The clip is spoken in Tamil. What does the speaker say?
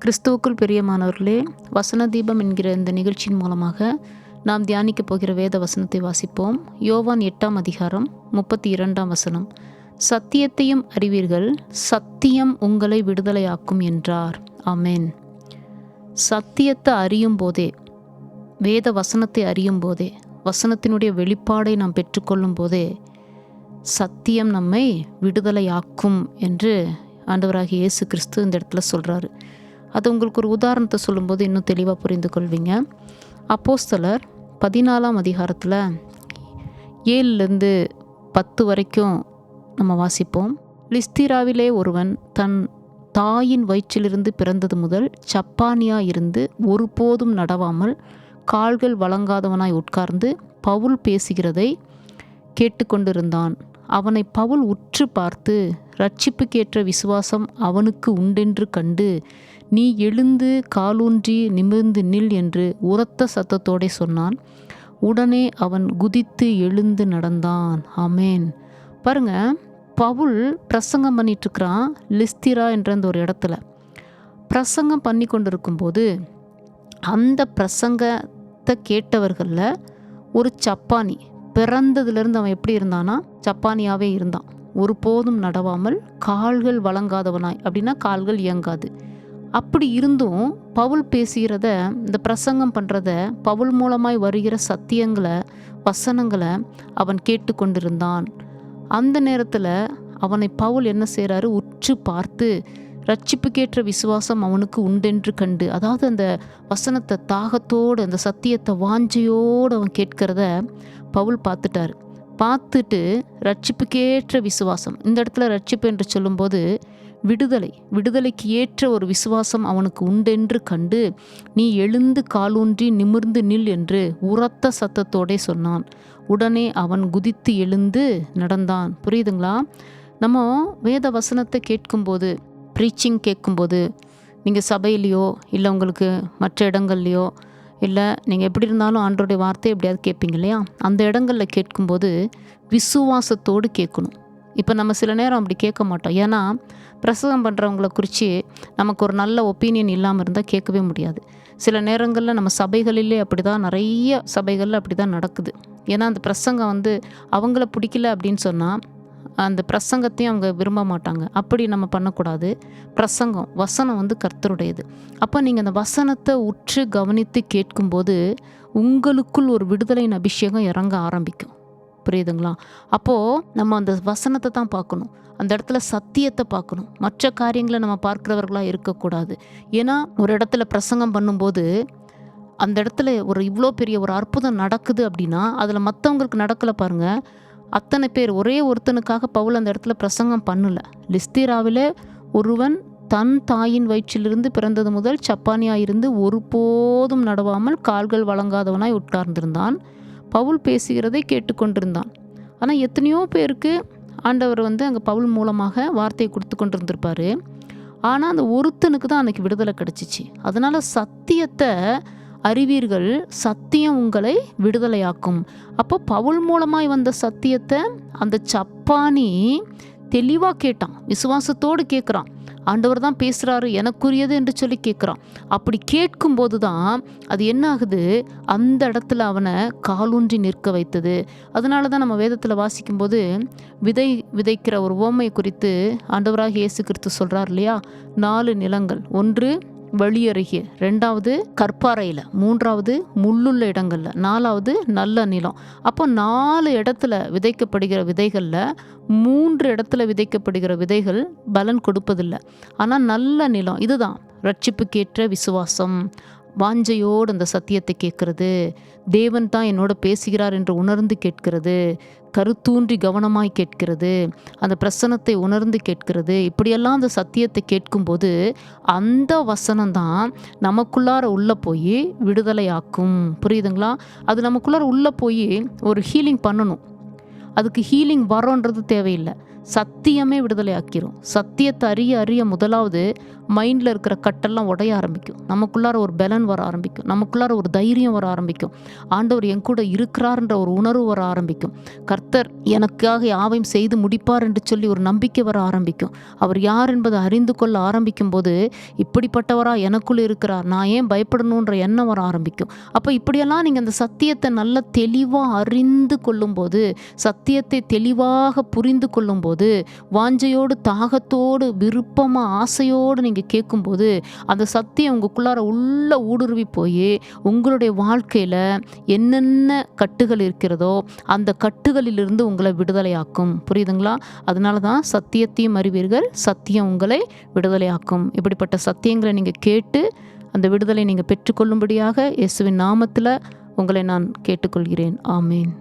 கிறிஸ்துவுக்குள் பிரியமானவர்களே, வசன தீபம் என்கிற இந்த நிகழ்ச்சியின் மூலமாக நாம் தியானிக்கப் போகிற வேத வசனத்தை வாசிப்போம். யோவான் 8ஆம் அதிகாரம் 32ஆம் வசனம். சத்தியத்தையும் அறிவீர்கள், சத்தியம் உங்களை விடுதலையாக்கும் என்றார். ஆமென். சத்தியத்தை அறியும் போதே, வேத வசனத்தை அறியும் போதே, வசனத்தினுடைய வெளிப்பாடை நாம் பெற்றுக்கொள்ளும் போதே சத்தியம் நம்மை விடுதலையாக்கும் என்று ஆண்டவராகிய இயேசு கிறிஸ்து இந்த இடத்துல சொல்கிறாரு. அது உங்களுக்கு ஒரு உதாரணத்தை சொல்லும்போது இன்னும் தெளிவாக புரிந்து கொள்வீங்க. அப்போஸ்தலர் 14ஆம் அதிகாரத்தில் 7லேருந்து 10 வரைக்கும் நம்ம வாசிப்போம். லிஸ்திராவிலே ஒருவன் தன் தாயின் வயிற்றிலிருந்து பிறந்தது முதல் சப்பானியா இருந்து ஒருபோதும் நடவாமல் கால்கள் வழங்காதவனாய் உட்கார்ந்து பவுல் பேசுகிறதை கேட்டுக்கொண்டிருந்தான். அவனை பவுல் உற்று பார்த்து, இரட்சிப்புக்கேற்ற விசுவாசம் அவனுக்கு உண்டென்று கண்டு, நீ எழுந்து காலூன்றி நிமிர்ந்து நில் என்று உரத்த சத்தத்தோடே சொன்னான். உடனே அவன் குதித்து எழுந்து நடந்தான். ஆமேன். பாருங்க, பவுல் பிரசங்கம் பண்ணிட்டுருக்கிறான் லிஸ்திரா என்ற அந்த ஒரு இடத்துல. பிரசங்கம் பண்ணி கொண்டு இருக்கும்போது அந்த பிரசங்கத்தை கேட்டவர்களில் ஒரு சப்பானி, பிறந்ததுலேருந்து அவன் எப்படி இருந்தானா சப்பானியாகவே இருந்தான். ஒருபோதும் நடவாமல் கால்கள் வழங்காதவனாய், அப்படின்னா கால்கள் இயங்காது. அப்படி இருந்தும் பவுல் பேசுகிறத, இந்த பிரசங்கம் பண்ணுறத, பவுல் மூலமாய் வருகிற சத்தியங்களை, வசனங்களை அவன் கேட்டுக்கொண்டிருந்தான். அந்த நேரத்தில் அவனை பவுல் என்ன செய்கிறாரு, உற்று பார்த்து இரட்சிப்புக்கேற்ற விசுவாசம் அவனுக்கு உண்டென்று கண்டு, அதாவது அந்த வசனத்தை தாகத்தோடு, அந்த சத்தியத்தை வாஞ்சையோடு அவன் கேட்கிறத பவுல் பார்த்துட்டார். பார்த்துட்டு இரட்சிப்புக்கேற்ற விசுவாசம், இந்த இடத்துல இரட்சிப்பு என்று சொல்லும்போது விடுதலைக்கு ஏற்ற ஒரு விசுவாசம் அவனுக்கு உண்டென்று கண்டு, நீ எழுந்து காலூன்றி நிமிர்ந்து நில் என்று உரத்த சத்தத்தோடே சொன்னான். உடனே அவன் குதித்து எழுந்து நடந்தான். புரியுதுங்களா? நம்ம வேத வசனத்தை கேட்கும்போது, ப்ரீச்சிங் கேட்கும்போது, நீங்கள் சபையிலையோ இல்லை உங்களுக்கு மற்ற இடங்கள்லையோ, இல்லை நீங்கள் எப்படி இருந்தாலும் ஆண்டவருடைய வார்த்தை எப்படியாவது கேட்பீங்க இல்லையா? அந்த இடங்களில் கேட்கும்போது விசுவாசத்தோடு கேட்கணும். இப்போ நம்ம சில நேரம் அப்படி கேட்க மாட்டோம். ஏன்னா பிரசங்கம் பண்ணுறவங்கள குறித்து நமக்கு ஒரு நல்ல ஒப்பீனியன் இல்லாமல் இருந்தால் கேட்கவே முடியாது. சில நேரங்களில் நம்ம சபைகளிலே அப்படி தான், நிறைய சபைகளில் அப்படி தான் நடக்குது. ஏன்னா அந்த பிரசங்கம் அவங்கள பிடிக்கல அப்படின்னு சொன்னால் அந்த பிரசங்கத்தையும் அவங்க விரும்ப மாட்டாங்க. அப்படி நம்ம பண்ணக்கூடாது. பிரசங்கம், வசனம் கர்த்தருடையது. அப்போ நீங்கள் அந்த வசனத்தை உற்று கவனித்து கேட்கும்போது உங்களுக்குள் ஒரு விடுதலையின் அபிஷேகம் இறங்க ஆரம்பிக்கும். புரியுதுங்களா? அப்போது நம்ம அந்த வசனத்தை தான் பார்க்கணும், அந்த இடத்துல சத்தியத்தை பார்க்கணும். மற்ற காரியங்களை நம்ம பார்க்குறவர்களாக இருக்கக்கூடாது. ஏன்னா ஒரு இடத்துல பிரசங்கம் பண்ணும்போது அந்த இடத்துல இவ்வளோ பெரிய ஒரு அற்புதம் நடக்குது அப்படின்னா அதில் மற்றவங்களுக்கு நடக்கலை பாருங்கள். அத்தனை பேர், ஒரே ஒருத்தனுக்காக பவுல் அந்த இடத்துல பிரசங்கம் பண்ணல. லிஸ்திராவிலே ஒருவன் தன் தாயின் வயிற்றிலிருந்து பிறந்தது முதல் சப்பானியாக இருந்து ஒருபோதும் நடவாமல் கால்கள் வழங்காதவனாய் உட்கார்ந்திருந்தான். பவுல் பேசுகிறதை கேட்டுக்கொண்டிருந்தான். ஆனால் எத்தனையோ பேருக்கு ஆண்டவர் அங்கே பவுல் மூலமாக வார்த்தையை கொடுத்து கொண்டிருந்திருப்பார். ஆனால் அந்த ஒருத்தனுக்கு தான் அன்றைக்கி விடுதலை கிடச்சிச்சு. அதனால் சத்தியத்தை அறிவீர்கள், சத்தியம் உங்களை விடுதலையாக்கும். அப்போ பவுல் மூலமாய் வந்த சத்தியத்தை அந்த சப்பானி தெளிவாக கேட்டான், விசுவாசத்தோடு கேட்குறான். ஆண்டவர் தான் பேசுகிறாரு, எனக்குரியது என்று சொல்லி கேட்குறான். அப்படி கேட்கும்போது தான் அது என்ன ஆகுது, அந்த இடத்துல அவனை காலூன்றி நிற்க வைத்தது. அதனால தான் நம்ம வேதத்தில் வாசிக்கும்போது விதைக்கிற ஒரு உவமை குறித்து ஆண்டவராகிய இயேசு கிறிஸ்து சொல்கிறார் இல்லையா? 4 நிலங்கள், ஒன்று வழியருகே, 2வது கற்பாறையில், 3வது முள்ளுள்ள இடங்களில், 4வது நல்ல நிலம். அப்போ 4 இடத்துல விதைக்கப்படுகிற விதைகளில் 3 இடத்துல விதைக்கப்படுகிற விதைகள் பலன் கொடுப்பதில்லை. ஆனால் நல்ல நிலம் இதுதான் இரட்சிப்புக்கேற்ற விசுவாசம். வாஞ்சையோடு அந்த சத்தியத்தை கேட்கறது, தேவன் தான் என்னோட பேசுகிறார் என்று உணர்ந்து கேட்கிறது, கருத்தூன்றி கவனமாய் கேட்கிறது, அந்த பிரசனத்தை உணர்ந்து கேட்கிறது. இப்படியெல்லாம் அந்த சத்தியத்தை கேட்கும்போது அந்த வசனம்தான் நமக்குள்ளார உள்ளே போய் விடுதலையாக்கும். புரியுதுங்களா? அது நமக்குள்ளார உள்ளே போய் ஒரு ஹீலிங் பண்ணணும். அதுக்கு ஹீலிங் வரோன்றது தேவையில்லை. சத்தியமே விடுதலை ஆக்கிரும். சத்தியத்தை அறிய அறிய முதலாவது மைண்டில் இருக்கிற கட்டெல்லாம் உடைய ஆரம்பிக்கும். நமக்குள்ளார ஒரு பலன் வர ஆரம்பிக்கும். நமக்குள்ளார ஒரு தைரியம் வர ஆரம்பிக்கும். ஆண்டவர் என் கூட இருக்கிறார்ன்ற ஒரு உணர்வு வர ஆரம்பிக்கும். கர்த்தர் எனக்காக யாவையும் செய்து முடிப்பார் என்று சொல்லி ஒரு நம்பிக்கை வர ஆரம்பிக்கும். அவர் யார் என்பதை அறிந்து கொள்ள ஆரம்பிக்கும் போது, இப்படிப்பட்டவரா எனக்குள் இருக்கிறார், நான் ஏன் பயப்படணுன்ற எண்ணம் வர ஆரம்பிக்கும். அப்போ இப்படியெல்லாம் நீங்கள் அந்த சத்தியத்தை நல்ல தெளிவாக அறிந்து கொள்ளும்போது, சத்தியத்தை தெளிவாக புரிந்து கொள்ளும்போது, வாஞ்சையோடு தாகத்தோடு விருப்பமாக ஆசையோடு நீங்கள் கேட்கும்போது, அந்த சத்தியம் உங்களுக்குள்ளார உள்ள ஊடுருவி போய் உங்களுடைய வாழ்க்கையில் என்னென்ன கட்டுகள் இருக்கிறதோ அந்த கட்டுகளிலிருந்து உங்களை விடுதலையாக்கும். புரியுதுங்களா? அதனால தான் சத்தியத்தையும் அறிவீர்கள், சத்தியம் உங்களை விடுதலையாக்கும். இப்படிப்பட்ட சத்தியங்களை நீங்கள் கேட்டு அந்த விடுதலை நீங்கள் பெற்றுக்கொள்ளும்படியாக இயேசுவின் நாமத்தில் உங்களை நான் கேட்டுக்கொள்கிறேன். ஆமேன்.